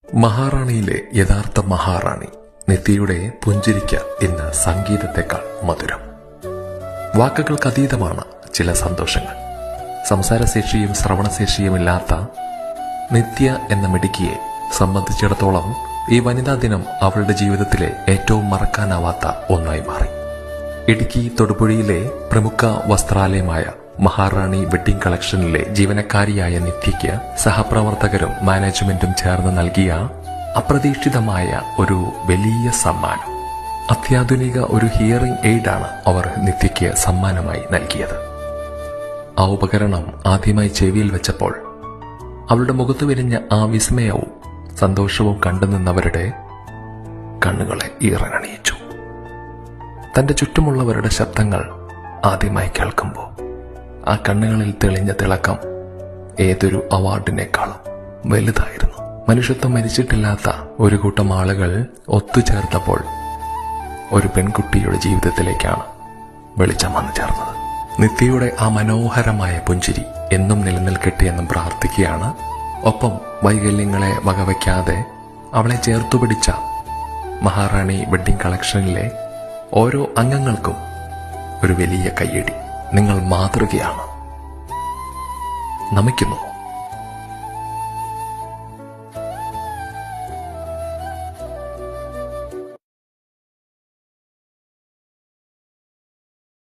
മഹാറാണിയിലെ യഥാർത്ഥ മഹാറാണി നിത്യയുടെ പുഞ്ചിരിക്ക് ഇന്ന് സംഗീതത്തെക്കാൾ മധുരം. വാക്കുകൾക്കതീതമാണ് ചില സന്തോഷങ്ങൾ. സംസാരശേഷിയും ശ്രവണശേഷിയുമില്ലാത്ത നിത്യ എന്ന മിടുക്കിയെ സംബന്ധിച്ചിടത്തോളം ഈ വനിതാ ദിനം അവളുടെ ജീവിതത്തിലെ ഏറ്റവും മറക്കാനാവാത്ത ഒന്നായി മാറി. ഇടുക്കി തൊടുപുഴയിലെ പ്രമുഖ വസ്ത്രാലയമായ മഹാറാണി വെഡ്ഡിംഗ് കളക്ഷനിലെ ജീവനക്കാരിയായ നിത്യയ്ക്ക് സഹപ്രവർത്തകരും മാനേജ്മെന്റും ചേർന്ന് നൽകിയ അപ്രതീക്ഷിതമായ ഒരു വലിയ സമ്മാനം. അത്യാധുനിക ഒരു ഹിയറിംഗ് എയ്ഡാണ് അവർ നിത്യയ്ക്ക് സമ്മാനമായി നൽകിയത്. ആ ഉപകരണം ആദ്യമായി ചെവിയിൽ വെച്ചപ്പോൾ അവളുടെ മുഖത്ത് വിരിഞ്ഞ ആ വിസ്മയവും സന്തോഷവും കണ്ടുനിന്നവരുടെ കണ്ണുകളെ ഈറനണിയിച്ചു. തന്റെ ചുറ്റുമുള്ളവരുടെ ശബ്ദങ്ങൾ ആദ്യമായി കേൾക്കുമ്പോൾ ആ കണ്ണുകളിൽ തെളിഞ്ഞ തിളക്കം ഏതൊരു അവാർഡിനേക്കാളും വലുതായിരുന്നു. മനുഷ്യത്വം മരിച്ചിട്ടില്ലാത്ത ഒരു കൂട്ടം ആളുകൾ ഒത്തുചേർന്നപ്പോൾ ഒരു പെൺകുട്ടിയുടെ ജീവിതത്തിലേക്കാണ് വെളിച്ചം വന്നു ചേർന്നത്. നിത്യയുടെ ആ മനോഹരമായ പുഞ്ചിരി എന്നും നിലനിൽക്കട്ടെ എന്നും പ്രാർത്ഥിക്കുകയാണ്. ഒപ്പം വൈകല്യങ്ങളെ വകവയ്ക്കാതെ അവളെ ചേർത്തുപിടിച്ച മഹാറാണി വെഡ്ഡിംഗ് കളക്ഷനിലെ ഓരോ അംഗങ്ങൾക്കും ഒരു വലിയ കയ്യടി. നിങ്ങൾ മാതൃകയാണ്. നമിക്കുന്നു.